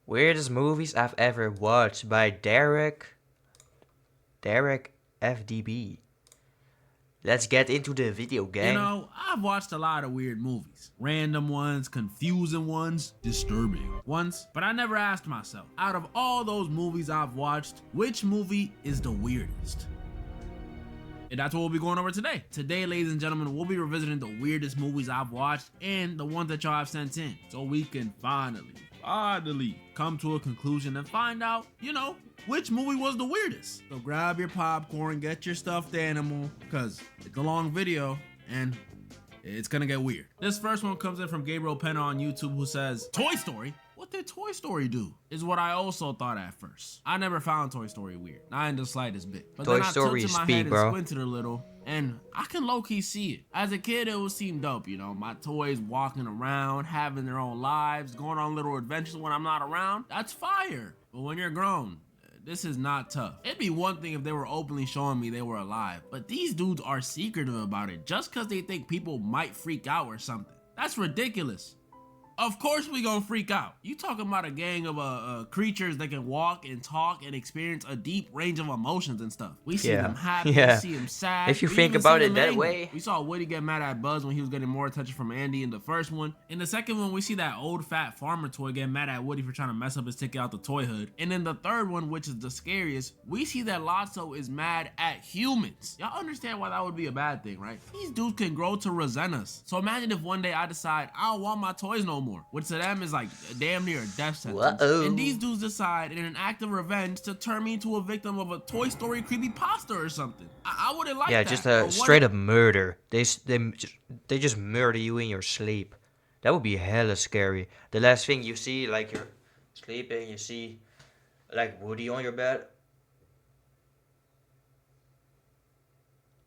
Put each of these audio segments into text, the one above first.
Weirdest movies I've ever watched by Derek FDB. Let's get into the video, You gang. know, I've watched a lot of weird movies. Random ones, confusing ones, disturbing ones. But I never asked myself, out of all those movies I've watched, which movie is the weirdest? And that's what we'll be going over today. Today, ladies and gentlemen, we'll be revisiting the weirdest movies I've watched and the ones that y'all have sent in. So we can finally come to a conclusion and find out, which movie was the weirdest. So grab your popcorn, get your stuffed animal, because it's a long video and it's gonna get weird. This first one comes in from Gabriel Penna on YouTube, who says, Toy Story? What did Toy Story do? Is what I also thought at first. I never found Toy Story weird, not in the slightest bit. But Toy then I Story tilted my speak, head bro. and squinted a little, and I can low-key see it. As a kid, it would seem dope, my toys walking around, having their own lives, going on little adventures when I'm not around. That's fire. But when you're grown, this is not tough. It'd be one thing if they were openly showing me they were alive, but these dudes are secretive about it just because they think people might freak out or something. That's ridiculous. Of course we gonna freak out. You talking about a gang of creatures that can walk and talk and experience a deep range of emotions and stuff. We see them happy, we see them sad. If you we think even about see it them that angry. way. We saw Woody get mad at Buzz when he was getting more attention from Andy in the first one. In the second one, we see that old fat farmer toy get mad at Woody for trying to mess up his ticket out the toy hood. And in the third one, which is the scariest, we see that Lotso is mad at humans. Y'all understand why that would be a bad thing, right? These dudes can grow to resent us. So imagine if one day I decide I don't want my toys no more, which to them is like damn near a death sentence. Whoa. And these dudes decide in an act of revenge to turn me into a victim of a Toy Story creepypasta or something. I wouldn't like that. Yeah, just a straight up murder. They just murder you in your sleep. That would be hella scary. The last thing you see, like you're sleeping, you see like Woody on your bed.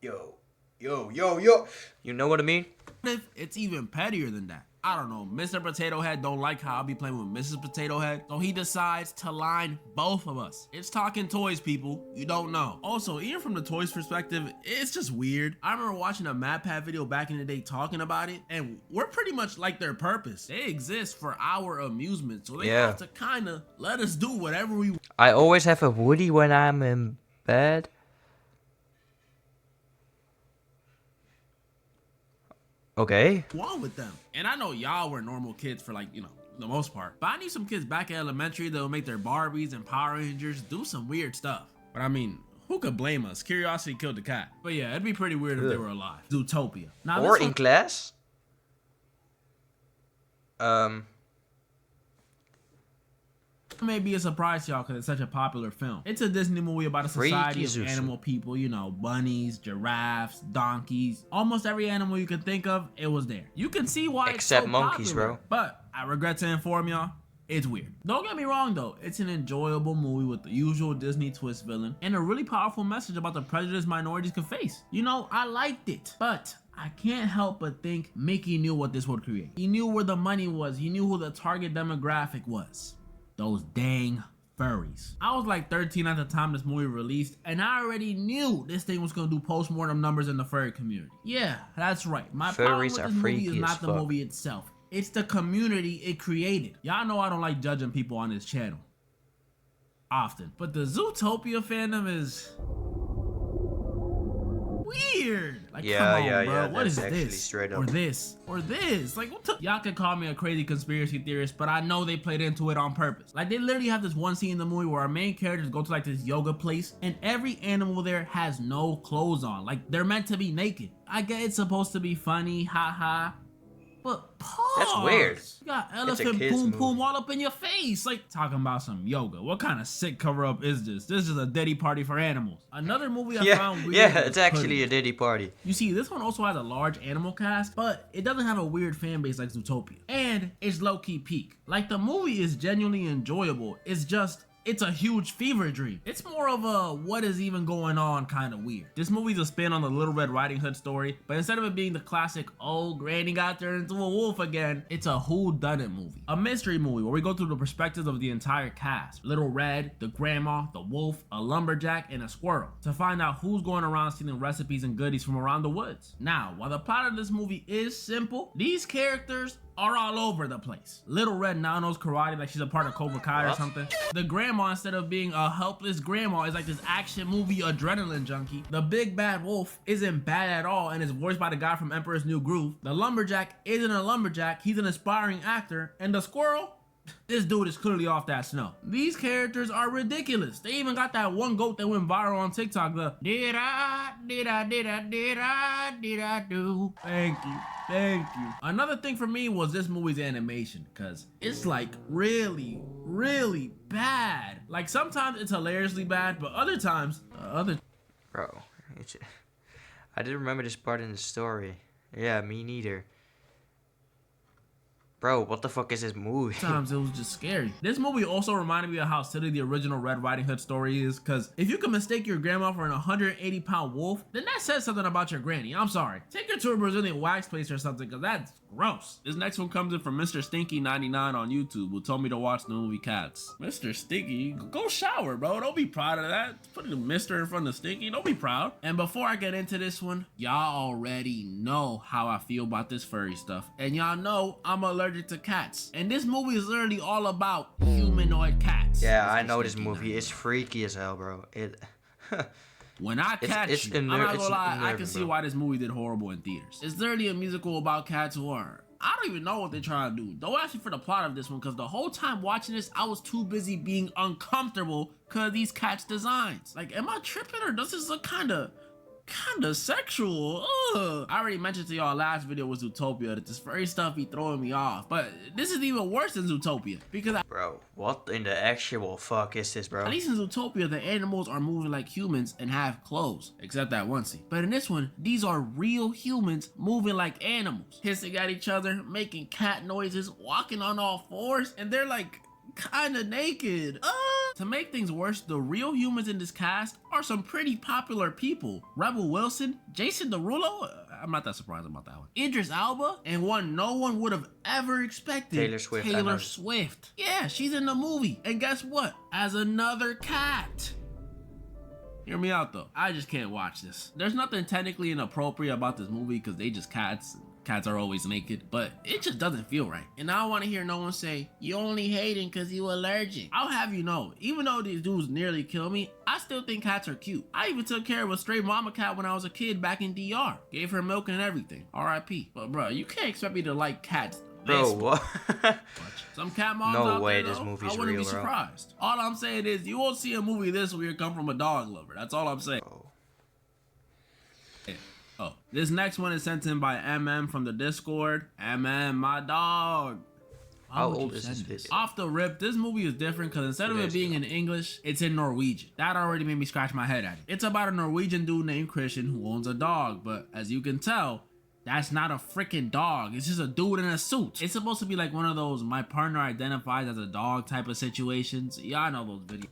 Yo. You know what I mean? If it's even pettier than that. I don't know, Mr. Potato Head don't like how I'll be playing with Mrs. Potato Head, so he decides to line both of us. It's talking toys, people. You don't know. Also, even from the toys perspective, it's just weird. I remember watching a MatPat video back in the day talking about it, and we're pretty much like their purpose. They exist for our amusement, so they have to kind of let us do whatever we want. I always have a Woody when I'm in bed. Okay. Wrong with them. And I know y'all were normal kids for the most part. But I knew some kids back at elementary that would make their Barbies and Power Rangers do some weird stuff. But I mean, who could blame us? Curiosity killed the cat. But yeah, it'd be pretty weird if they were alive. Zootopia. Now, Or in class. May be a surprise to y'all because it's such a popular film. It's a Disney movie about a society of animal people, bunnies, giraffes, donkeys, almost every animal you can think of, it was there. You can see why Except it's so monkeys, popular, bro. But I regret to inform y'all, it's weird. Don't get me wrong though, it's an enjoyable movie with the usual Disney twist villain and a really powerful message about the prejudice minorities can face. I liked it, but I can't help but think Mickey knew what this would create. He knew where the money was. He knew who the target demographic was. Those dang furries. I was like 13 at the time this movie released, and I already knew this thing was gonna do post-mortem numbers in the furry community. Yeah, that's right. My problem with this movie is not the movie itself. It's the community it created. Y'all know I don't like judging people on this channel often, but the Zootopia fandom is weird. Like, come on, bro. What is this? Straight up. Or this? Or this? Like, what the? Y'all can call me a crazy conspiracy theorist, but I know they played into it on purpose. Like, they literally have this one scene in the movie where our main characters go to like this yoga place, and every animal there has no clothes on. Like, they're meant to be naked. I get it's supposed to be funny, haha. But pause. That's weird. You got elephant poom poom all up in your face. Like, talking about some yoga. What kind of sick cover up is this? This is a Diddy party for animals. Another movie I found weird. Yeah, it's actually a Diddy party. You see, this one also has a large animal cast, but it doesn't have a weird fan base like Zootopia. And it's low-key peak. Like, the movie is genuinely enjoyable. It's just, it's a huge fever dream. It's more of a what is even going on kind of weird. This movie's a spin on the Little Red Riding Hood story, but instead of it being the classic, oh, Granny got turned into a wolf again, it's a whodunit movie. A mystery movie where we go through the perspectives of the entire cast. Little Red, the grandma, the wolf, a lumberjack, and a squirrel to find out who's going around stealing recipes and goodies from around the woods. Now, while the plot of this movie is simple, these characters are all over the place. Little Red now knows karate like she's a part of Cobra Kai or What? something. The grandma, instead of being a helpless grandma, is like this action movie adrenaline junkie. The big bad wolf isn't bad at all and is voiced by the guy from Emperor's New Groove. The lumberjack isn't a lumberjack, he's an aspiring actor. And the squirrel, this dude is clearly off that snow. These characters are ridiculous. They even got that one goat that went viral on TikTok, the did I do. Thank you. Another thing for me was this movie's animation, cause it's like really bad. Like sometimes it's hilariously bad, but other times, Bro, I didn't remember this part in the story. Yeah, me neither. Bro, what the fuck is this movie? times it was just scary. This movie also reminded me of how silly the original Red Riding Hood story is, because if you can mistake your grandma for an 180-pound wolf, then that says something about your granny. I'm sorry. Take her to a Brazilian wax place or something, because that's gross. This next one comes in from Mr. Stinky99 on YouTube, who told me to watch the movie Cats. Mr. Stinky, go shower, bro. Don't be proud of that. Putting a Mr. in front of Stinky, don't be proud. And before I get into this one, y'all already know how I feel about this furry stuff. And y'all know I'm allergic to cats. And this movie is literally all about humanoid cats. Yeah, I know this movie. It's freaky as hell, bro. When I catch you, I'm not gonna lie, I can see bro. why this movie did horrible in theaters. It's literally a musical about cats who are, I don't even know what they're trying to do. Don't ask me for the plot of this one, because the whole time watching this, I was too busy being uncomfortable because of these cats' designs. Like, am I tripping, or does this look kinda sexual? Ugh. I already mentioned to y'all last video was Zootopia that this furry stuff be throwing me off, but this is even worse than Zootopia, because Bro, what in the actual fuck is this, bro? at least in Zootopia, the animals are moving like humans and have clothes, except that one scene. But in this one, these are real humans moving like animals, hissing at each other, making cat noises, walking on all fours, and they're like kinda naked. To make things worse, the real humans in this cast are some pretty popular people. Rebel Wilson, Jason Derulo, I'm not that surprised about that one. Idris Elba, and one no one would have ever expected. Taylor Swift, I know. Taylor Swift. Yeah, she's in the movie. And guess what? As another cat. Hear me out though. I just can't watch this. There's nothing technically inappropriate about this movie because they just cats. Cats are always naked, but it just doesn't feel right. And I don't want to hear no one say, you only hating because you allergic. I'll have you know, even though these dudes nearly kill me, I still think cats are cute. I even took care of a stray mama cat when I was a kid back in DR. Gave her milk and everything. R.I.P. But bro, you can't expect me to like cats. Bro, what? Some cat moms No out way there, this though, movie's I wouldn't real, be bro. surprised. All I'm saying is you won't see a movie this weird come from a dog lover. That's all I'm saying. Oh, this next one is sent in by MM from the Discord. MM, my dog. Why How would you old is send this video? Off the rip, this movie is different because instead of it being in English, it's in Norwegian. That already made me scratch my head at it. It's about a Norwegian dude named Christian who owns a dog, but as you can tell, that's not a freaking dog. It's just a dude in a suit. It's supposed to be like one of those my partner identifies as a dog type of situations. Y'all know those videos.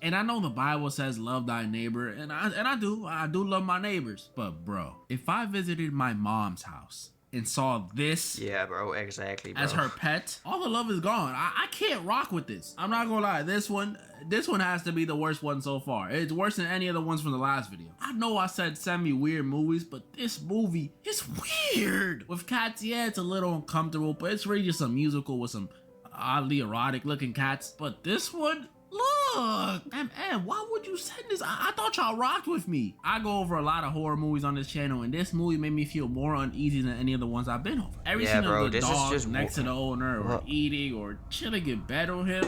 And I know the Bible says love thy neighbor, and I do love my neighbors. But bro, if I visited my mom's house and saw this Yeah, bro, exactly, bro. as her pet, all the love is gone. I can't rock with this. I'm not gonna lie, this one has to be the worst one so far. It's worse than any of the ones from the last video. I know I said send me weird movies, but this movie is weird. With cats, yeah, it's a little uncomfortable, but it's really just a musical with some oddly erotic looking cats. But this one, look, and why would you send this? I thought y'all rocked with me. I go over a lot of horror movies on this channel, and this movie made me feel more uneasy than any of the ones I've been over. Every Yeah, single bro, the this is dog just next to the owner, or What? eating, or chilling in bed with him,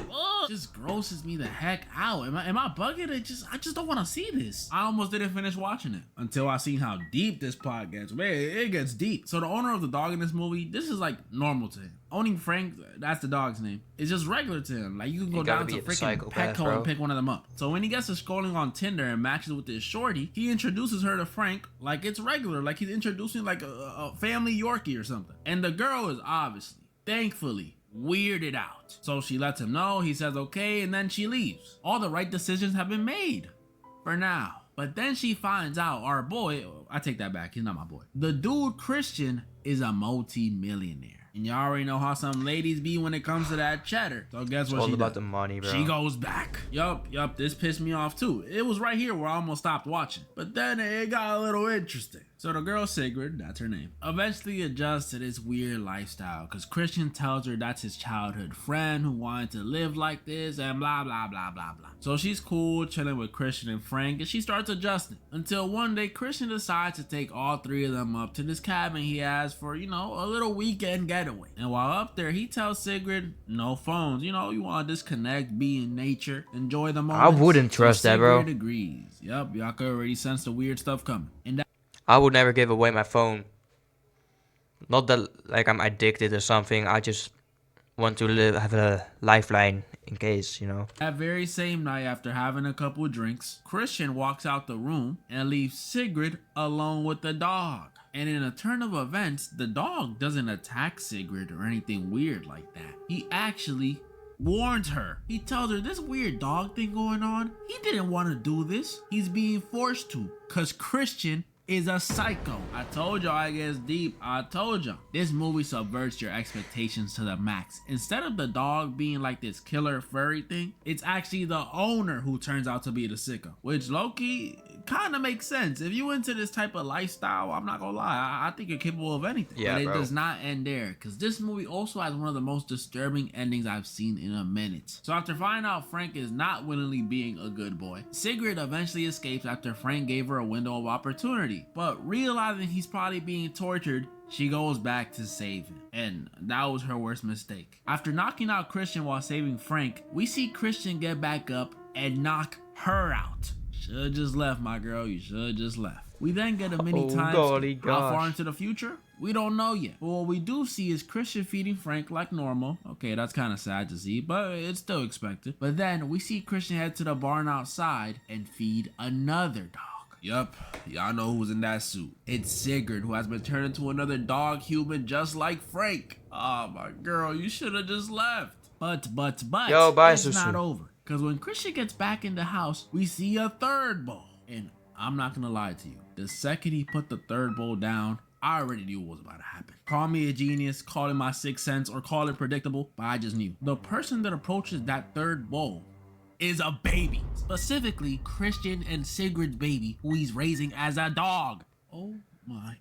just grosses me the heck out. Am I bugging? I just don't want to see this. I almost didn't finish watching it until I seen how deep this plot gets. Man, it gets deep. So the owner of the dog in this movie, this is like normal to him. Owning Frank, that's the dog's name, is just regular to him. Like you can go gotta down be to a freaking psychopath, Petco bro. and pick one of them up. So when he gets to scrolling on Tinder and matches with this shorty, he introduces her to Frank like it's regular, like he's introducing like a family Yorkie or something. And the girl is obviously, thankfully, weirded out. So she lets him know, he says okay, and then she leaves. All the right decisions have been made for now. But then she finds out our boy, I take that back, he's not my boy. The dude Christian is a multi-millionaire. And y'all already know how some ladies be when it comes to that cheddar. So guess It's what all she about does? the money, bro. She goes back. Yup, this pissed me off too. It was right here where I almost stopped watching. But then it got a little interesting. So the girl Sigrid, that's her name, eventually adjusts to this weird lifestyle because Christian tells her that's his childhood friend who wanted to live like this and blah blah blah blah blah. So she's cool chilling with Christian and Frank and she starts adjusting until one day Christian decides to take all three of them up to this cabin he has for, you know, a little weekend getaway. And while up there, he tells Sigrid, no phones, you know, you want to disconnect, be in nature, enjoy the moment. I wouldn't trust that, bro. Sigrid agrees. Yep, y'all could already sense the weird stuff coming. And I would never give away my phone. Not that like I'm addicted or something. I just want to have a lifeline in case, you know. that very same night, after having a couple drinks, Christian walks out the room and leaves Sigrid alone with the dog. And in a turn of events, the dog doesn't attack Sigrid or anything weird like that. He actually warns her. He tells her this weird dog thing going on, he didn't want to do this. He's being forced to, cause Christian is a psycho. I told y'all it gets deep. I told y'all. This movie subverts your expectations to the max. Instead of the dog being like this killer furry thing, it's actually the owner who turns out to be the sicko. Which low-key kind of makes sense. If you into this type of lifestyle, I'm not gonna lie, I think you're capable of anything. Yeah, but it bro. does not end there, because this movie also has one of the most disturbing endings I've seen in a minute. So after finding out Frank is not willingly being a good boy, Sigrid eventually escapes after Frank gave her a window of opportunity. But realizing he's probably being tortured, she goes back to save him. And that was her worst mistake. After knocking out Christian while saving Frank, we see Christian get back up and knock her out. Should've just left, my girl. You should've just left. We then get a mini time skip. How far into the future? We don't know yet. But what we do see is Christian feeding Frank like normal. Okay, that's kind of sad to see, but it's still expected. But then we see Christian head to the barn outside and feed another dog. Yup, y'all know who's in that suit. It's Sigrid, who has been turned into another dog human just like Frank. Oh my girl, you should have just left. But, Yo, bye, it's Susu. not over. Because when Christian gets back in the house, we see a third bowl. And I'm not gonna lie to you, the second he put the third bowl down, I already knew what was about to happen. Call me a genius, call it my sixth sense, or call it predictable, but I just knew. The person that approaches that third bowl is a baby. Specifically, Christian and Sigrid's baby, who he's raising as a dog. Oh my.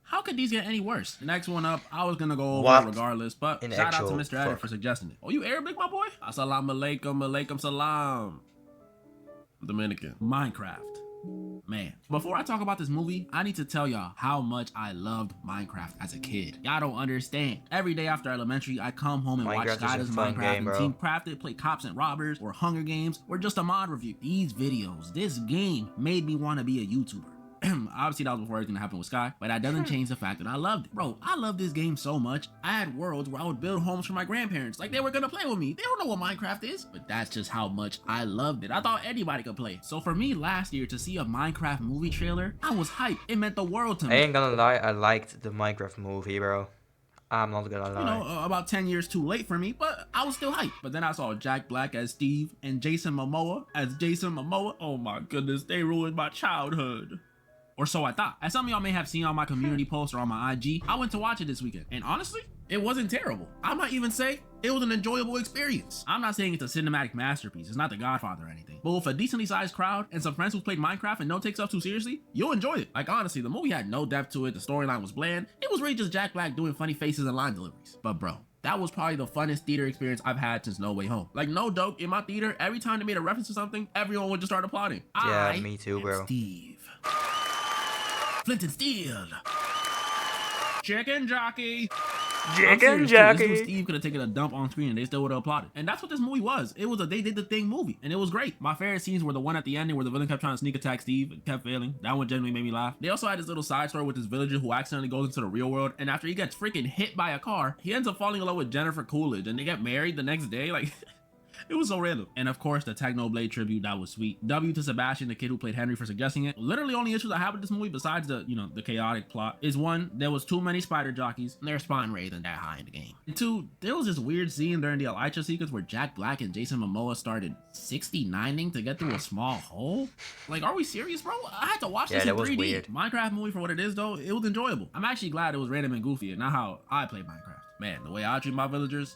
How could these get any worse? The next one up, I was gonna go over What? it regardless, but In shout out to actual Mr. Edit fuck. for suggesting it. Oh, you Arabic, my boy? Assalamu alaikum, alaikum salam. Dominican. Minecraft. Man, before I talk about this movie, I need to tell y'all how much I loved Minecraft as a kid. Y'all don't understand. Every day after elementary, I come home and watch Minecraft is a Skyda's fun Minecraft game, and bro. Team Crafted, play Cops and Robbers, or Hunger Games, or just a mod review. These videos, this game made me want to be a YouTuber. Obviously, that was before everything that happened with Sky, but that doesn't change the fact that I loved it. Bro, I love this game so much. I had worlds where I would build homes for my grandparents, like they were gonna play with me. They don't know what Minecraft is, but that's just how much I loved it. I thought anybody could play it. So for me last year to see a Minecraft movie trailer, I was hyped. It meant the world to I me. ain't gonna lie, I liked the Minecraft movie, bro. I'm not gonna lie. You know, about 10 years too late for me, but I was still hyped. But then I saw Jack Black as Steve and Jason Momoa as Jason Momoa. Oh my goodness, they ruined my childhood. Or so I thought. As some of y'all may have seen on my community post or on my IG, I went to watch it this weekend. And honestly, it wasn't terrible. I might even say it was an enjoyable experience. I'm not saying it's a cinematic masterpiece. It's not The Godfather or anything. But with a decently sized crowd and some friends who played Minecraft and don't take stuff too seriously, you'll enjoy it. Like honestly, the movie had no depth to it. The storyline was bland. It was really just Jack Black doing funny faces and line deliveries. But bro, that was probably the funnest theater experience I've had since No Way Home. Like no joke, in my theater, every time they made a reference to something, everyone would just start applauding. Yeah, I me too, am bro. Steve. Flint and Steel. Chicken jockey. I'm serious, too. This dude Steve could have taken a dump on screen and they still would have applauded. And that's what this movie was. It was a they did the thing movie. And it was great. My favorite scenes were the one at the ending where the villain kept trying to sneak attack Steve and kept failing. That one genuinely made me laugh. They also had this little side story with this villager who accidentally goes into the real world. And after he gets freaking hit by a car, he ends up falling in love with Jennifer Coolidge. And they get married the next day. Like... It was so random. And of course, the Technoblade tribute, that was sweet. W to Sebastian, the kid who played Henry, for suggesting it. Literally only issues I have with this movie, besides the, the chaotic plot, is one, there was too many spider jockeys, and their spawn rate isn't that high in the game. And two, there was this weird scene during the Elytra sequence where Jack Black and Jason Momoa started 69ing to get through a small hole. Like, are we serious, bro? I had to watch this in that was 3D. weird. Minecraft movie, for what it is, though, it was enjoyable. I'm actually glad it was random and goofy, and not how I played Minecraft. Man, the way I treat my villagers...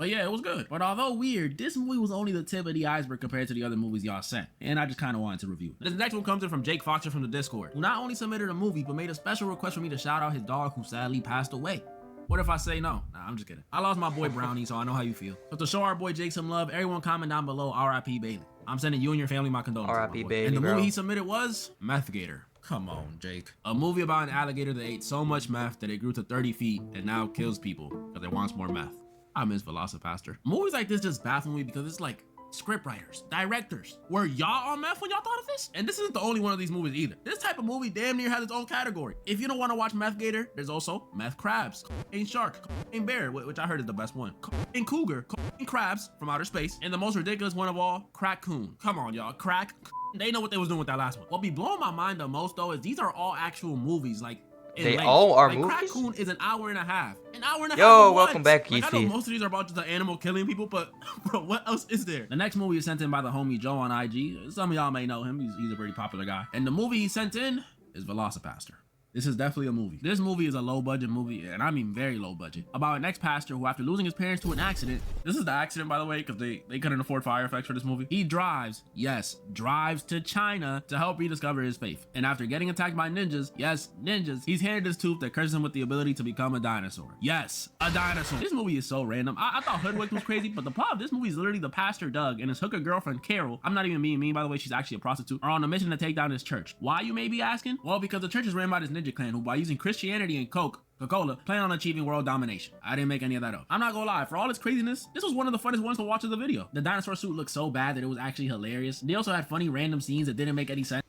But yeah, it was good. But although weird, this movie was only the tip of the iceberg compared to the other movies y'all sent. And I just kind of wanted to review it. This next one comes in from Jake Foxer from the Discord, who not only submitted a movie, but made a special request for me to shout out his dog who sadly passed away. What if I say no? Nah, I'm just kidding. I lost my boy Brownie, so I know how you feel. So to show our boy Jake some love, everyone comment down below R.I.P. Bailey. I'm sending you and your family my condolences. R.I.P. Bailey, And the bro. movie he submitted was Meth Gator. Come on, Jake. A movie about an alligator that ate so much meth that it grew to 30 feet and now kills people because it wants more meth. I miss Velocipaster. Movies like this just baffle me because it's like script writers, directors. Were y'all on meth when y'all thought of this? And this isn't the only one of these movies either. This type of movie damn near has its own category. If you don't want to watch Meth Gator, there's also Meth Crabs, Cocaine Shark, Cocaine Bear, which I heard is the best one, Cocaine Cougar, Cocaine Crabs from outer space, and the most ridiculous one of all, Crack Coon. Come on, y'all, Crack. They know what they was doing with that last one. What be blowing my mind the most though is these are all actual movies, like They all are like, movies? Crack Coon is an hour and a half. An hour and a half. Yo, of welcome what? back, Like, I know Keithy. most of these are about just the animal killing people, but bro, what else is there? The next movie is sent in by the homie Joe on IG. Some of y'all may know him. He's a pretty popular guy. And the movie he sent in is Velocipaster. This is definitely a movie. This movie is a low budget movie, and I mean very low budget, about an ex-pastor who, after losing his parents to an accident, this is the accident by the way, because they couldn't afford fire effects for this movie. He drives to China to help rediscover his faith. And after getting attacked by ninjas, yes, ninjas, he's handed his tooth that curses him with the ability to become a dinosaur. Yes, a dinosaur. This movie is so random. I thought Hoodwinked was crazy, but the plot of this movie is literally the pastor Doug and his hooker girlfriend Carol, I'm not even being mean by the way, she's actually a prostitute, are on a mission to take down his church. Why, you may be asking? Well, because the church is ran by this ninja clan who, by using Christianity and Coca-Cola, plan on achieving world domination. I didn't make any of that up. I'm not gonna lie, for all its craziness, this was one of the funnest ones to watch as a video. The dinosaur suit looked so bad that it was actually hilarious. They also had funny random scenes that didn't make any sense.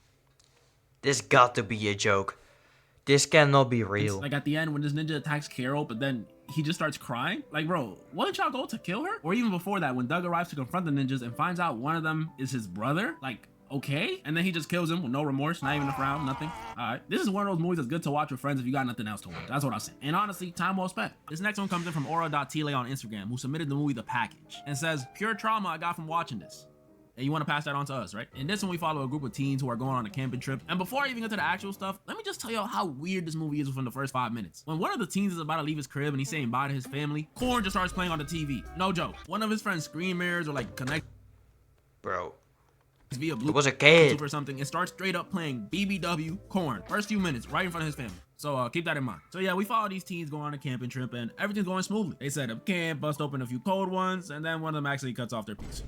This got to be a joke. This cannot be real. Like at the end when this ninja attacks Carol, but then he just starts crying. Like, bro, wouldn't y'all go to kill her? Or even before that, when Doug arrives to confront the ninjas and finds out one of them is his brother, like, okay, and then he just kills him with no remorse, not even a frown, nothing. All right, this is one of those movies that's good to watch with friends if you got nothing else to watch. That's what I say. And honestly, time well spent. This next one comes in from aura.tile on Instagram, who submitted the movie The Package and says, pure trauma I got from watching this. And you want to pass that on to us, right? In this one, we follow a group of teens who are going on a camping trip. And before I even get to the actual stuff, let me just tell y'all how weird this movie is within the first 5 minutes. When one of the teens is about to leave his crib and he's saying bye to his family, Korn just starts playing on the TV. No joke. One of his friends' screen mirrors or like connect Bro. via Bluetooth It was a kid. or something. It starts straight up playing BBW Korn. First few minutes, right in front of his family. So keep that in mind. So yeah, we follow these teens going on a camping trip and everything's going smoothly. They set up camp, bust open a few cold ones, and then one of them actually cuts off their piece.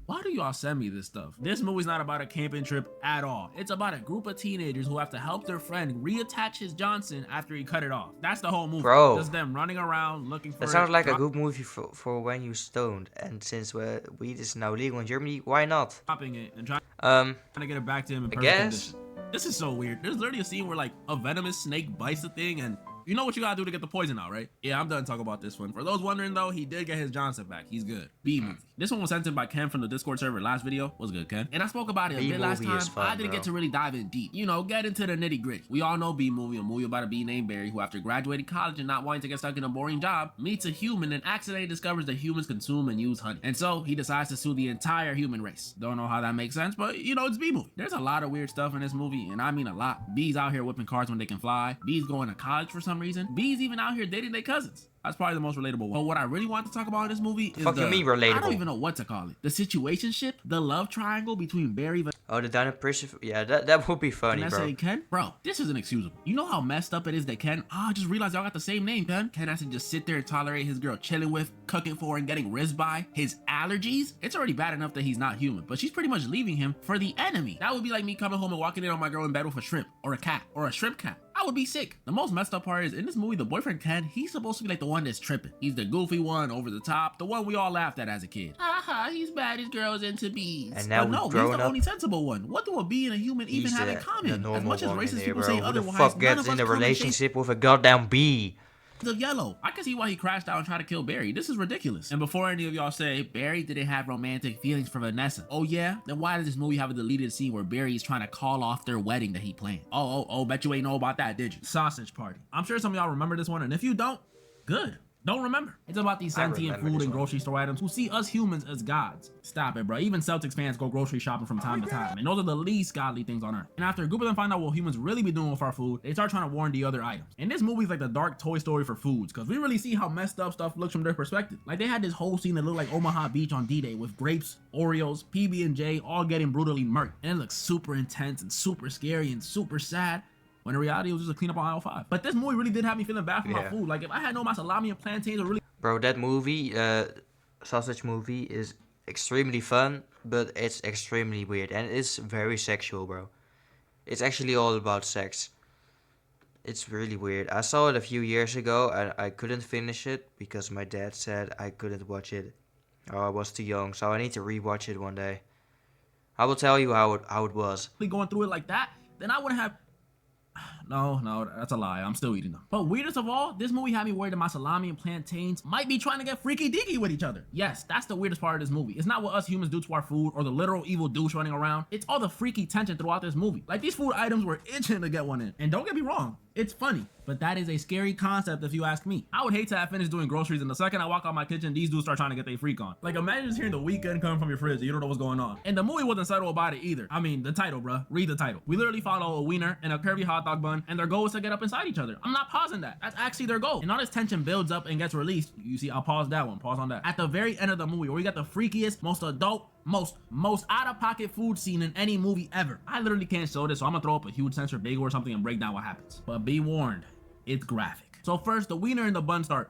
Why do y'all send me this stuff? This movie's not about a camping trip at all. It's about a group of teenagers who have to help their friend reattach his Johnson after he cut it off. That's the whole movie. Bro. Just them running around looking for That sounds like a drop- good movie for when you stoned. And since weed is now legal in Germany, why not? dropping it and trying to get it back to him in perfect guess. condition. This is so weird. There's literally a scene where like a venomous snake bites the thing and you know what you gotta do to get the poison out, right? Yeah, I'm done talking about this one. For those wondering though, he did get his Johnson back. He's good. B movie. This one was sent in by Ken from the Discord server last video. What's good, Ken? And I spoke about it a bit last B-movie time. is fun, I didn't bro. get to really dive in deep. You know, get into the nitty gritty. We all know B movie, a movie about a bee named Barry who after graduating college and not wanting to get stuck in a boring job, meets a human and accidentally discovers that humans consume and use honey. And so he decides to sue the entire human race. Don't know how that makes sense, but you know, it's B movie. There's a lot of weird stuff in this movie, and I mean a lot. Bees out here whipping cars when they can fly. Bees going to college for some reason. Bees even out here dating their cousins. That's probably the most relatable one. But what I really want to talk about in this movie is Fuck you mean I relatable? don't even know what to call it. The situationship, the love triangle between Barry, Oh, the Dino Persev. Yeah, that would be funny, Vanessa, bro. and Ken. Bro, this is inexcusable. You know how messed up it is that Ken, I just realized y'all got the same name, Ken. Ken has to just sit there and tolerate his girl chilling with, cooking for, and getting rizzed by his allergies. It's already bad enough that he's not human, but she's pretty much leaving him for the enemy. That would be like me coming home and walking in on my girl in bed with a shrimp or a cat or a shrimp cat. I would be sick. The most messed up part is in this movie, the boyfriend Ken, he's supposed to be like the one that's tripping. He's the goofy one, over the top, the one we all laughed at as a kid. Haha, he's bad, his girl's into bees. And now but no, we've he's grown the up. only sensible one. What do a bee and a human even He's have in the common? As normal much as one in racist there, people bro. say Who the otherwise, fuck none gets of in us a come in shapes relationship with a goddamn bee? of yellow. I can see why he crashed out and tried to kill Barry. This is ridiculous. And before any of y'all say, Barry didn't have romantic feelings for Vanessa. Oh yeah? Then why does this movie have a deleted scene where Barry is trying to call off their wedding that he planned? Oh, bet you ain't know about that, did you? Sausage Party. I'm sure some of y'all remember this one, and if you don't, good. don't remember. It's about these I sentient remember food this and one. grocery store items who see us humans as gods. Stop it, bro. Even Celtics fans go grocery shopping from time to time, and those are the least godly things on earth. And after a group of them find out what humans really be doing with our food, they start trying to warn the other items. And this movie's like the dark Toy Story for foods, because we really see how messed up stuff looks from their perspective. Like they had this whole scene that looked like Omaha Beach on D-Day with grapes, Oreos, PB&J all getting brutally murked. And it looks super intense and super scary and super sad. When in reality, it was just a cleanup on aisle 5. But this movie really did have me feeling bad for my Yeah. food. Like, if I had known my salami and plantains were really... Bro, that movie, sausage movie, is extremely fun, but it's extremely weird, and it's very sexual, bro. It's actually all about sex. It's really weird. I saw it a few years ago, and I couldn't finish it because my dad said I couldn't watch it. Oh, I was too young, so I need to rewatch it one day. I will tell you how it was. going through it like that, then I wouldn't have... No, that's a lie. I'm still eating them. But weirdest of all, this movie had me worried that my salami and plantains might be trying to get freaky deaky with each other. Yes, that's the weirdest part of this movie. It's not what us humans do to our food or the literal evil douche running around. It's all the freaky tension throughout this movie. Like these food items were itching to get one in. And don't get me wrong, it's funny, but that is a scary concept if you ask me. I would hate to have finished doing groceries and the second I walk out my kitchen, these dudes start trying to get their freak on. Like imagine just hearing the weekend coming from your fridge and you don't know what's going on. And the movie wasn't subtle about it either. I mean, the title, bruh. Read the title. We literally follow a wiener and a curvy hot dog bun, and their goal is to get up inside each other. I'm not pausing that. That's actually their goal. And all this tension builds up and gets released. You see, I'll pause that one. Pause on that. At the very end of the movie, where we got the freakiest, most adult, most out-of-pocket food scene in any movie ever. I literally can't show this, so I'm gonna throw up a huge censored bagel or something and break down what happens. But be warned, it's graphic. So first, the wiener and the bun start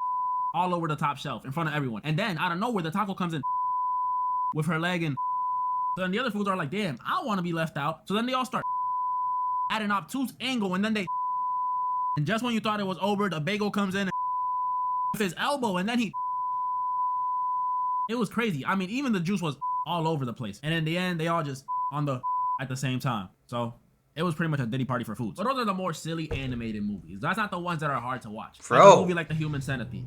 all over the top shelf in front of everyone. And then, out of nowhere, the taco comes in with her leg and... So then the other foods are like, damn, I want to be left out. So then they all start at an obtuse angle, and then they... And just when you thought it was over, the bagel comes in and with his elbow, and then he... It was crazy. I mean, even the juice was all over the place. And in the end, they all just on the at the same time. So it was pretty much a Diddy party for food. But those are the more silly animated movies. That's not the ones that are hard to watch. Bro. Like a movie like The Human Centipede.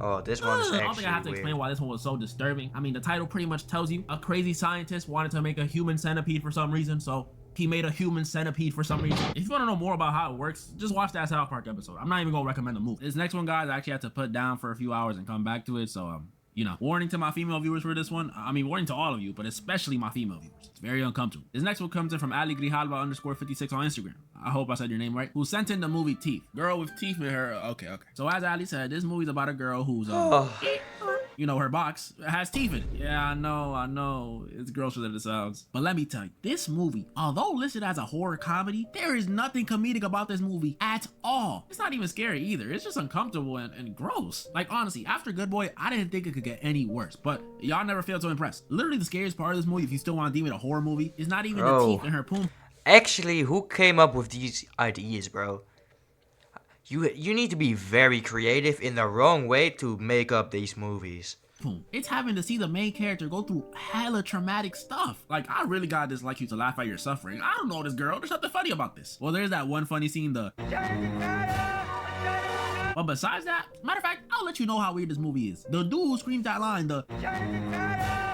Oh, this one's I don't actually think I have to weird. explain why this one was so disturbing. I mean, the title pretty much tells you a crazy scientist wanted to make a human centipede for some reason, so he made a human centipede for some reason. If you want to know more about how it works, just watch that South Park episode. I'm not even gonna recommend the movie. This next one, guys, I actually had to put down for a few hours and come back to it, so you know, warning to my female viewers for this one. I mean, warning to all of you, but especially my female viewers. It's very uncomfortable. This next one comes in from Ali Grijalva _56 on Instagram. I hope I said your name right. Who sent in the movie Teeth. Girl with teeth in her. Okay. So as Ali said, this movie's about a girl who's you know, her box has teeth in it. Yeah, I know. It's grosser than it sounds. But let me tell you, this movie, although listed as a horror comedy, there is nothing comedic about this movie at all. It's not even scary either. It's just uncomfortable and gross. Like, honestly, after Good Boy, I didn't think it could get any worse. But y'all never failed to impress. Literally, the scariest part of this movie, if you still want to deem it a horror movie, is not even the teeth in her poom. Actually, who came up with these ideas, bro? You need to be very creative in the wrong way to make up these movies. It's having to see the main character go through hella traumatic stuff. Like, I really gotta dislike you to laugh at your suffering. I don't know this girl. There's nothing funny about this. Well, there's that one funny scene, but besides that, matter of fact, I'll let you know how weird this movie is. The dude who screams that line,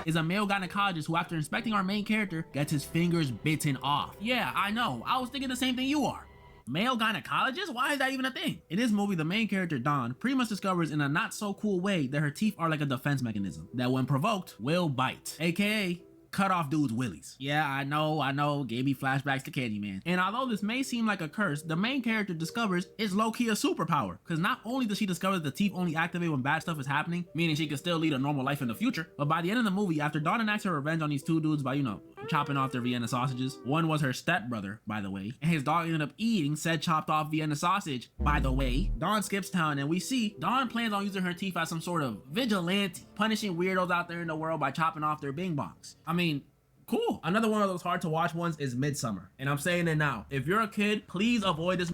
is a male gynecologist who, after inspecting our main character, gets his fingers bitten off. Yeah, I know. I was thinking the same thing you are. Male gynecologist? Why is that even a thing? In this movie, the main character, Dawn, pretty much discovers in a not so cool way that her teeth are like a defense mechanism that when provoked, will bite. AKA, cut off dudes' willies. Yeah, I know, gave me flashbacks to Candyman. And although this may seem like a curse, the main character discovers it's low-key a superpower. Because not only does she discover that the teeth only activate when bad stuff is happening, meaning she can still lead a normal life in the future, but by the end of the movie, after Dawn enacts her revenge on these two dudes by, you know, chopping off their Vienna sausages. One was her stepbrother, by the way, and his dog ended up eating said chopped off Vienna sausage, by the way. Dawn skips town and we see Dawn plans on using her teeth as some sort of vigilante, punishing weirdos out there in the world by chopping off their bing bongs. I mean, cool. Another one of those hard to watch ones is Midsommar. And I'm saying it now. If you're a kid, please avoid this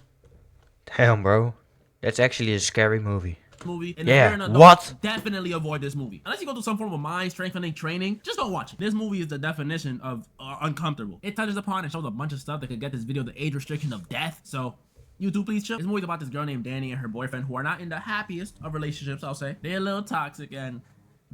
Damn, bro. That's actually a scary movie. movie. And Yeah, if you're an adult, what? definitely avoid this movie. Unless you go through some form of mind strengthening training, just don't watch it. This movie is the definition of uncomfortable. It touches upon and shows a bunch of stuff that could get this video the age restriction of death. So YouTube, please chill. This movie's about this girl named Danny and her boyfriend who are not in the happiest of relationships, I'll say. They're a little toxic and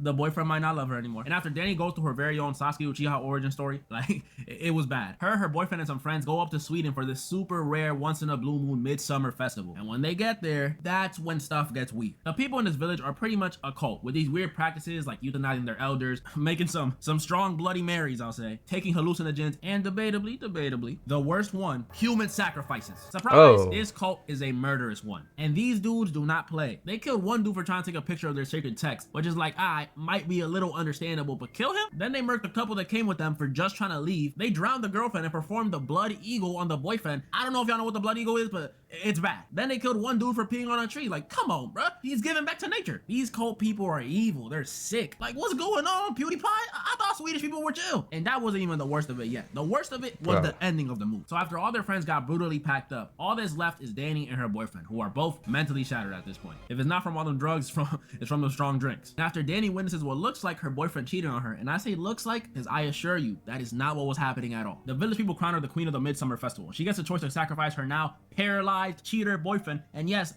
the boyfriend might not love her anymore. And after Danny goes through her very own Sasuke Uchiha origin story, like, it was bad. Her boyfriend, and some friends go up to Sweden for this super rare once in a blue moon midsummer festival. And when they get there, that's when stuff gets weird. The people in this village are pretty much a cult with these weird practices like euthanizing their elders, making some strong Bloody Marys, I'll say, taking hallucinogens, and debatably, the worst one, human sacrifices. Surprise, Oh. this cult is a murderous one. And these dudes do not play. They killed one dude for trying to take a picture of their sacred text, which is like, might be a little understandable, but kill him? Then they murked the couple that came with them for just trying to leave. They drowned the girlfriend and performed the blood eagle on the boyfriend. I don't know if y'all know what the blood eagle is, but it's bad. Then they killed one dude for peeing on a tree. Like, come on, bruh. He's giving back to nature. These cult people are evil. They're sick. Like, what's going on, PewDiePie? I thought Swedish people were chill. And that wasn't even the worst of it yet. The worst of it was the ending of the movie. So after all their friends got brutally packed up, all that's left is Danny and her boyfriend, who are both mentally shattered at this point. If it's not from all them drugs, it's from the strong drinks. And after Danny witnesses what looks like her boyfriend cheating on her, and I say looks like because I assure you that is not what was happening at all. The village people crown her the queen of the Midsummer Festival. She gets the choice to sacrifice her now paralyzed cheater boyfriend, and yes,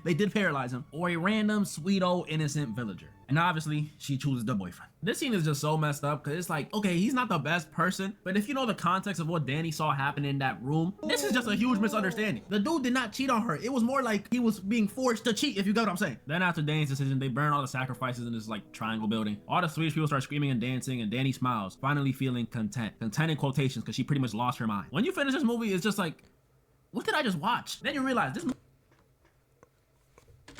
they did paralyze him, or a random sweet old innocent villager. And obviously, she chooses the boyfriend. This scene is just so messed up because it's like, okay, he's not the best person, but if you know the context of what Danny saw happen in that room, this is just a huge misunderstanding. The dude did not cheat on her. It was more like he was being forced to cheat, if you get what I'm saying. Then after Danny's decision, they burn all the sacrifices in this like triangle building. All the Swedish people start screaming and dancing, and Danny smiles, finally feeling content. Content in quotations because she pretty much lost her mind. When you finish this movie, it's just like, what did I just watch? Then you realize this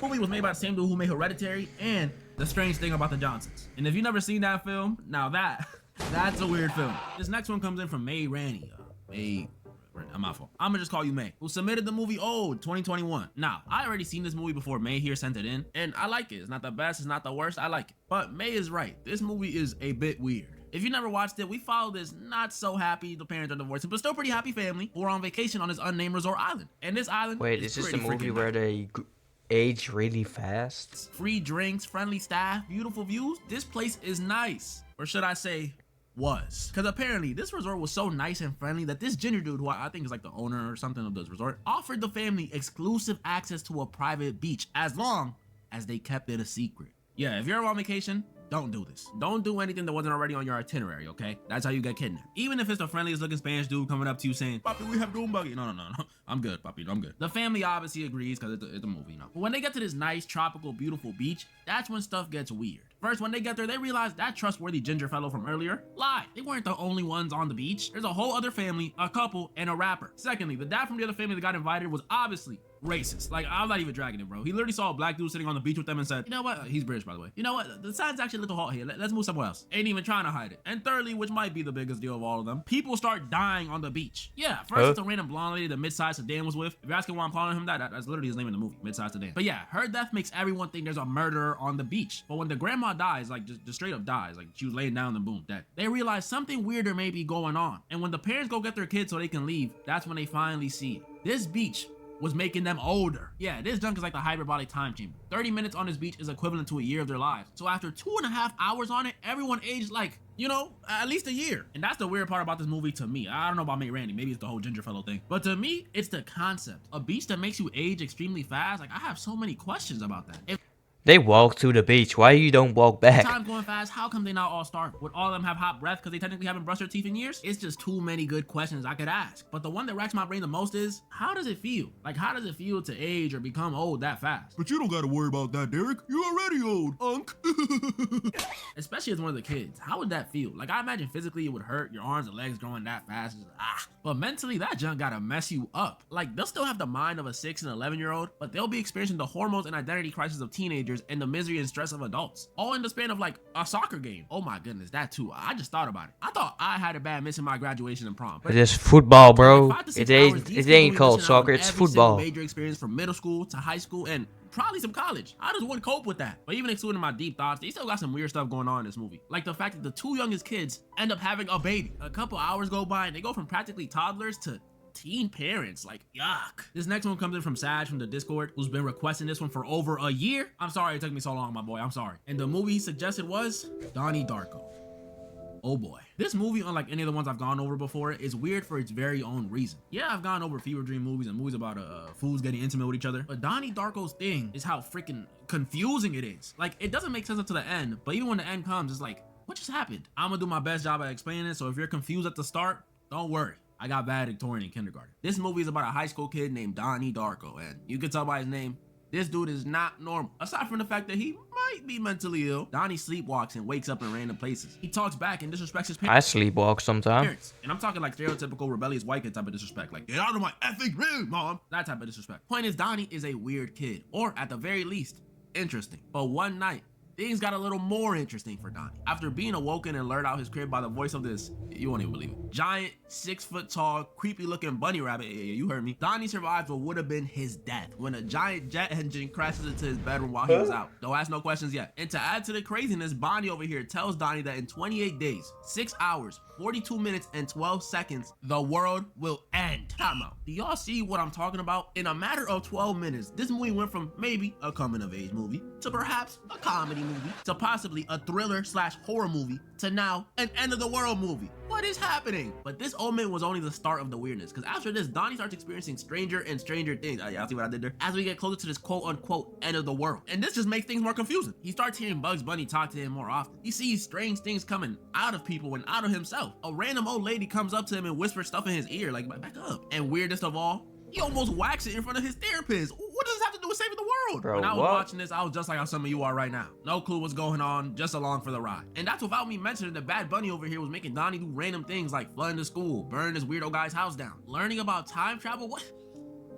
movie was made by the same dude who made Hereditary and The Strange Thing About the Johnsons. And if you've never seen that film, now that's a weird film. This next one comes in from May Ranny. I'm my fault. I'm gonna just call you May, who submitted the movie Old 2021. Now, I already seen this movie before May here sent it in, and I like it. It's not the best, it's not the worst, I like it. But May is right. This movie is a bit weird. If you never watched it, we follow this not so happy, the parents are divorcing, but still pretty happy family who are on vacation on this unnamed resort island. And this island Wait, is the movie where they age really fast? Free drinks, friendly staff, beautiful views. This place is nice. Or should I say, was. Because apparently this resort was so nice and friendly that this ginger dude, who I think is like the owner or something of this resort, offered the family exclusive access to a private beach as long as they kept it a secret. Yeah, if you're on vacation, don't do this. Don't do anything that wasn't already on your itinerary, okay? That's how you get kidnapped. Even if it's the friendliest looking Spanish dude coming up to you saying, "Papi, we have doom buggy." No. I'm good, Papi, I'm good. The family obviously agrees because it's a movie, you know. But when they get to this nice, tropical, beautiful beach, that's when stuff gets weird. First, when they get there, they realize that trustworthy ginger fellow from earlier lied. They weren't the only ones on the beach. There's a whole other family, a couple, and a rapper. Secondly, the dad from the other family that got invited was obviously racist. Like, I'm not even dragging it, bro. He literally saw a black dude sitting on the beach with them and said, "You know what?" He's British, by the way. "You know what? The sign's actually a little hot here. Let's move somewhere else." Ain't even trying to hide it. And thirdly, which might be the biggest deal of all of them, people start dying on the beach. Yeah, first it's a random blonde lady that Mid-Sized Sedan was with. If you're asking why I'm calling him that's literally his name in the movie, Mid-Sized Sedan. But yeah, her death makes everyone think there's a murderer on the beach. But when the grandma dies, like just straight up dies, like she was laying down and boom, dead, they realize something weirder may be going on. And when the parents go get their kids so they can leave, that's when they finally see it. This beach was making them older. Yeah, this junk is like the hyperbolic time chamber. 30 minutes on this beach is equivalent to a year of their lives. So after 2.5 hours on it, everyone aged like, you know, at least a year. And that's the weird part about this movie to me. I don't know about May Randy, maybe it's the whole ginger fellow thing. But to me, it's the concept. A beach that makes you age extremely fast. Like, I have so many questions about that. They walk to the beach. Why you don't walk back? Time going fast. How come they not all starve? Would all of them have hot breath because they technically haven't brushed their teeth in years? It's just too many good questions I could ask. But the one that racks my brain the most is, how does it feel? Like, how does it feel to age or become old that fast? But you don't gotta worry about that, Derek. You're already old, unk. Especially as one of the kids. How would that feel? Like, I imagine physically it would hurt, your arms and legs growing that fast. But mentally, that junk gotta mess you up. Like, they'll still have the mind of a 6 and 11-year-old, but they'll be experiencing the hormones and identity crisis of teenagers and the misery and stress of adults, all in the span of like a soccer game. Oh my goodness, that too. I just thought about it. I thought I had it bad missing my graduation and prom. It is football, bro. Like 5 to 6 It hours, ain't called soccer. It's football. Major experience from middle school to high school and probably some college. I just wouldn't cope with that. But even excluding my deep thoughts, they still got some weird stuff going on in this movie. Like the fact that the 2 youngest kids end up having a baby. A couple hours go by and they go from practically toddlers to teen parents. Like, yuck. This next one comes in from Saj from the Discord, who's been requesting this one for over a year. I'm sorry it took me so long, my boy. I'm sorry. And the movie he suggested was Donnie Darko. Oh boy. This movie, unlike any of the ones I've gone over before, is weird for its very own reason. Yeah, I've gone over fever dream movies and movies about fools getting intimate with each other, but Donnie Darko's thing is how freaking confusing it is. Like, it doesn't make sense until the end, but even when the end comes, it's like, what just happened? I'm gonna do my best job at explaining it, so if you're confused at the start, don't worry. I got valedictorian in kindergarten. This movie is about a high school kid named Donnie Darko, and you can tell by his name, this dude is not normal. Aside from the fact that he might be mentally ill, Donnie sleepwalks and wakes up in random places. He talks back and disrespects his I parents. sleepwalk sometimes. And I'm talking like stereotypical rebellious white kid type of disrespect. Like, get out of my effing room, mom. That type of disrespect. Point is, Donnie is a weird kid, or at the very least, interesting. But one night, things got a little more interesting for Donnie. After being awoken and lured out his crib by the voice of this, you won't even believe it, giant, 6 foot tall, creepy looking bunny rabbit, yeah, you heard me, Donnie survived what would have been his death when a giant jet engine crashes into his bedroom while he was out. Don't ask no questions yet. And to add to the craziness, Bonnie over here tells Donnie that in 28 days, 6 hours, 42 minutes, and 12 seconds, the world will end. Time out. Do y'all see what I'm talking about? In a matter of 12 minutes, this movie went from maybe a coming of age movie to perhaps a comedy movie to possibly a thriller / horror movie to now an end of the world movie. What is happening? But this omen was only the start of the weirdness, because after this, Donnie starts experiencing stranger and stranger things. Y'all see what I did there? As we get closer to this quote unquote end of the world. And this just makes things more confusing. He starts hearing Bugs Bunny talk to him more often. He sees strange things coming out of people and out of himself. A random old lady comes up to him and whispers stuff in his ear, like, back up. And weirdest of all, he almost whacks it in front of his therapist. What does this have to do with saving the world? Bro, when I was what? watching this, I was just like how some of you are right now. No clue what's going on, just along for the ride. And that's without me mentioning that Bad Bunny over here was making Donnie do random things like flooding the school, burn this weirdo guy's house down, learning about time travel. What?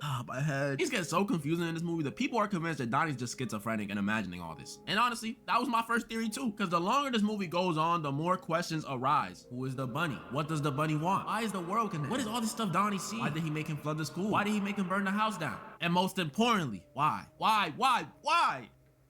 Ah, my head. Things get so confusing in this movie that people are convinced that Donnie's just schizophrenic and imagining all this. And honestly, that was my first theory too, because the longer this movie goes on, the more questions arise. Who is the bunny? What does the bunny want? Why is the world connected? What is all this stuff Donnie see? Why did he make him flood the school? Why did he make him burn the house down? And most importantly, why? Why?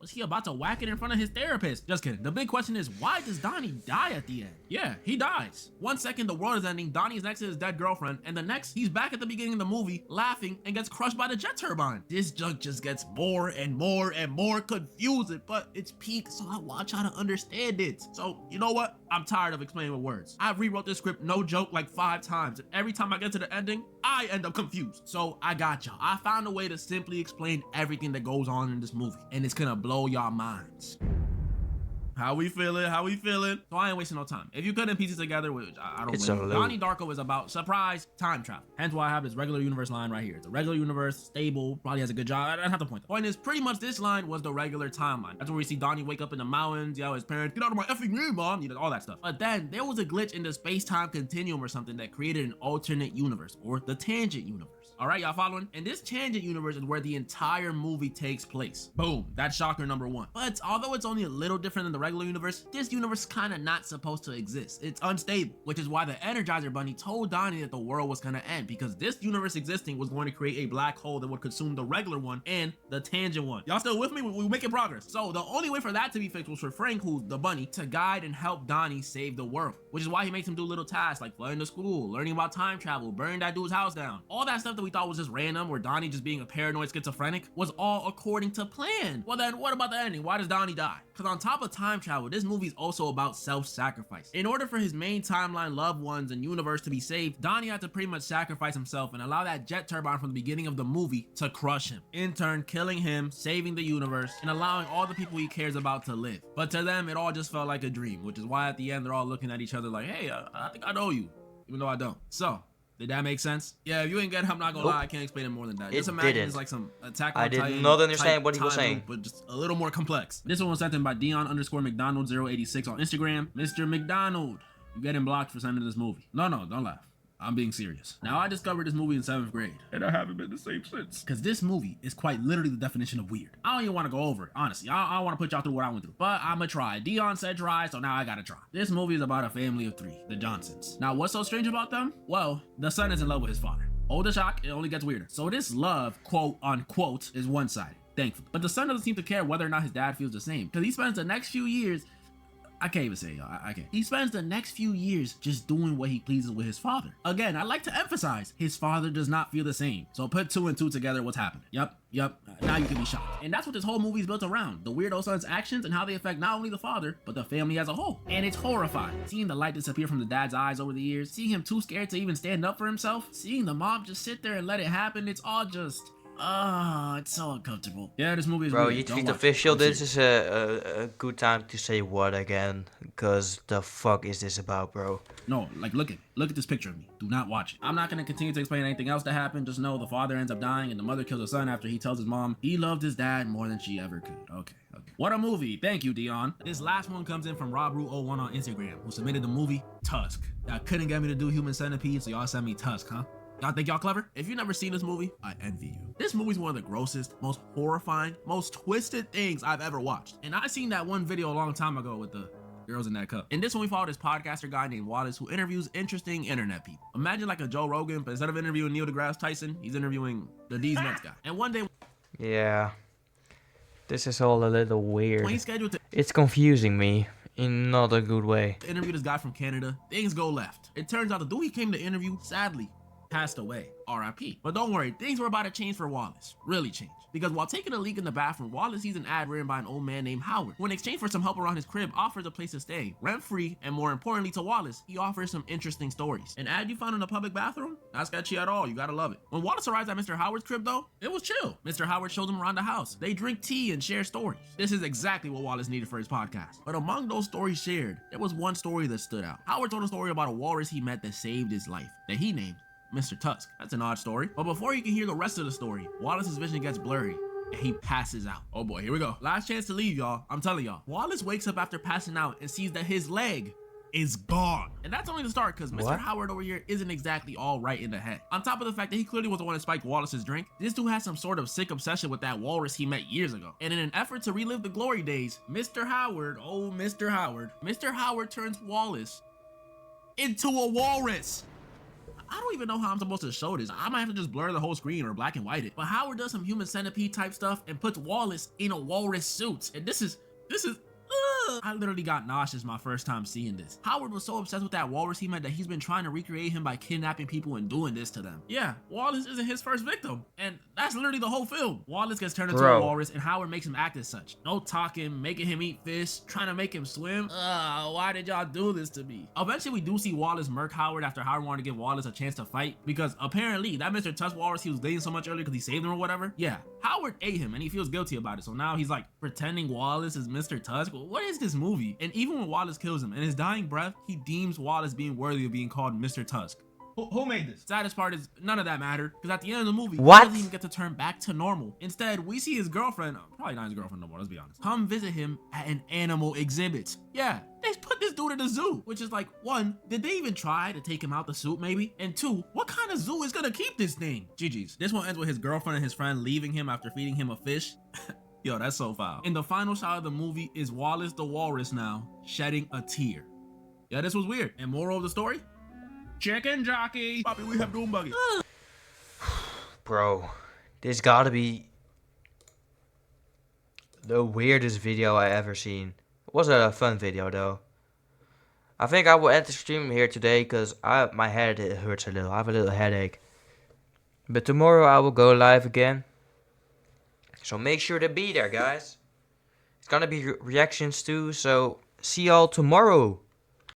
Was he about to whack it in front of his therapist? Just kidding. The big question is, why does Donnie die at the end? Yeah, he dies. 1 second the world is ending, Donnie is next to his dead girlfriend, and the next, he's back at the beginning of the movie, laughing, and gets crushed by the jet turbine. This junk just gets more and more and more confusing, but it's peak, so I watch how to understand it. So, you know what? I'm tired of explaining with words. I rewrote this script, no joke, like 5 times, and every time I get to the ending, I end up confused. So I got y'all. I found a way to simply explain everything that goes on in this movie, and it's gonna blow y'all minds. How we feeling? So I ain't wasting no time. If you couldn't piece it together, which I don't It's blame a you, loop. Donnie Darko is about surprise time travel. Hence why I have this regular universe line right here. It's a regular universe, stable, probably has a good job. I don't have to point. The point is, pretty much this line was the regular timeline. That's where we see Donnie wake up in the mountains, yell at his parents, get out of my effing room, mom, you know, all that stuff. But then there was a glitch in the space-time continuum or something that created an alternate universe, or the tangent universe. All right, y'all following? And this tangent universe is where the entire movie takes place. Boom, that's shocker number 1. But although it's only a little different than the regular universe, this universe is kind of not supposed to exist. It's unstable, which is why the Energizer Bunny told Donnie that the world was gonna end, because this universe existing was going to create a black hole that would consume the regular one and the tangent one. Y'all still with me? We're making progress. So the only way for that to be fixed was for Frank, who's the bunny, to guide and help Donnie save the world, which is why he makes him do little tasks like flooding the school, learning about time travel, burning that dude's house down. All that stuff that we thought was just random, or Donnie just being a paranoid schizophrenic, was all according to plan. Well then, what about the ending? Why does Donnie die? Because on top of time travel, this movie is also about self-sacrifice. In order for his main timeline loved ones and universe to be saved, Donnie had to pretty much sacrifice himself and allow that jet turbine from the beginning of the movie to crush him, in turn killing him, saving the universe, and allowing all the people he cares about to live. But to them, it all just felt like a dream, which is why at the end they're all looking at each other like, hey, I think I know you, even though I don't. So, did that make sense? Yeah, if you ain't get it, I'm not gonna lie, I can't explain it more than that. Just imagine didn't. it's like some Attack on I did Titan not understand type what he was time saying. loop, but just a little more complex. This one was sent in by Dion_McDonald086 on Instagram. Mr. McDonald, you getting blocked for sending this movie. No, don't laugh. I'm being serious. Now, I discovered this movie in 7th grade, and I haven't been the same since. Because this movie is quite literally the definition of weird. I don't even want to go over it, honestly. I don't want to put y'all through what I went through. But I'ma try. Dion said try, so now I gotta try. This movie is about a family of 3, the Johnsons. Now, what's so strange about them? Well, the son is in love with his father. Older shock, it only gets weirder. So this love, quote unquote, is one-sided, thankfully. But the son doesn't seem to care whether or not his dad feels the same, because he spends the next few years I can't even say it, y'all. I can't. He spends the next few years just doing what he pleases with his father. Again, I like to emphasize, his father does not feel the same. So put 2 and 2 together, what's happening? Yep. Now you can be shocked. And that's what this whole movie is built around. The weirdo son's actions and how they affect not only the father, but the family as a whole. And it's horrifying. Seeing the light disappear from the dad's eyes over the years, seeing him too scared to even stand up for himself, seeing the mom just sit there and let it happen, it's all just... it's so uncomfortable. Yeah, this movie is Bro, weird. you Don't treat watch it. official. I'm This serious. is a good time to say what again? Cause the fuck is this about, bro? No, like look at this picture of me. Do not watch it. I'm not gonna continue to explain anything else that happened. Just know the father ends up dying and the mother kills the son after he tells his mom he loved his dad more than she ever could. Okay. What a movie. Thank you, Dion. This last one comes in from RobRu01 on Instagram, who submitted the movie Tusk. Y'all couldn't get me to do Human Centipede, so y'all sent me Tusk, huh? Y'all think y'all clever? If you've never seen this movie, I envy you. This movie's one of the grossest, most horrifying, most twisted things I've ever watched. And I seen that one video a long time ago with the girls in that cup. In this one, we followed this podcaster guy named Wallace who interviews interesting internet people. Imagine like a Joe Rogan, but instead of interviewing Neil deGrasse Tyson, he's interviewing the D's Nuts guy. And one day, Yeah. This is all a little weird. when he's scheduled to It's confusing me in not a good way. interview this guy from Canada, things go left. It turns out the dude he came to interview, sadly, passed away. RIP. But don't worry, things were about to change for Wallace. Really change. Because while taking a leak in the bathroom, Wallace sees an ad written by an old man named Howard, who in exchange for some help around his crib offers a place to stay, rent-free, and more importantly to Wallace, he offers some interesting stories. An ad you found in a public bathroom? Not sketchy at all, you gotta love it. When Wallace arrives at Mr. Howard's crib though, it was chill. Mr. Howard shows him around the house. They drink tea and share stories. This is exactly what Wallace needed for his podcast. But among those stories shared, there was one story that stood out. Howard told a story about a walrus he met that saved his life, that he named Mr. Tusk. That's an odd story. But before you can hear the rest of the story, Wallace's vision gets blurry and he passes out. Oh boy, here we go. Last chance to leave, y'all. I'm telling y'all. Wallace wakes up after passing out and sees that his leg is gone. And that's only the start, because Mr. What? Howard over here isn't exactly all right in the head. On top of the fact that he clearly was the one that spiked Wallace's drink, this dude has some sort of sick obsession with that walrus he met years ago. And in an effort to relive the glory days, Mr. Howard turns Wallace into a walrus. I don't even know how I'm supposed to show this. I might have to just blur the whole screen or black and white it. But Howard does some Human Centipede type stuff and puts Wallace in a walrus suit. And this is I literally got nauseous my first time seeing this. Howard was so obsessed with that walrus he met that he's been trying to recreate him by kidnapping people and doing this to them. Yeah, Wallace isn't his first victim. And that's literally the whole film. Wallace gets turned into a Bro. walrus and Howard makes him act as such. No talking, making him eat fish, trying to make him swim. Why did y'all do this to me? Eventually we do see Wallace murk Howard after Howard wanted to give Wallace a chance to fight, because apparently that Mr. Tusk walrus he was dating so much earlier because he saved him or whatever. Yeah, Howard ate him and he feels guilty about it. So now he's like pretending Wallace is Mr. Tusk. What is this movie? And even when Wallace kills him, in his dying breath, he deems Wallace being worthy of being called Mr. Tusk. Who made this? Saddest part is none of that mattered, because at the end of the movie, What? he doesn't even get to turn back to normal. Instead, we see his girlfriend, probably not his girlfriend no more, let's be honest, come visit him at an animal exhibit. Yeah, they put this dude in a zoo, which is like, one, did they even try to take him out the suit maybe? And two, what kind of zoo is gonna keep this thing? GG's. This one ends with his girlfriend and his friend leaving him after feeding him a fish. Yo, that's so foul. And the final shot of the movie is Wallace the walrus now shedding a tear. Yeah, this was weird. And moral of the story? Chicken jockey. Poppy, we have Doom Buggy. Bro, this gotta be the weirdest video I ever seen. It was a fun video though. I think I will end the stream here today because my head hurts a little. I have a little headache. But tomorrow I will go live again. So make sure to be there, guys. It's gonna be reactions too, so see y'all tomorrow.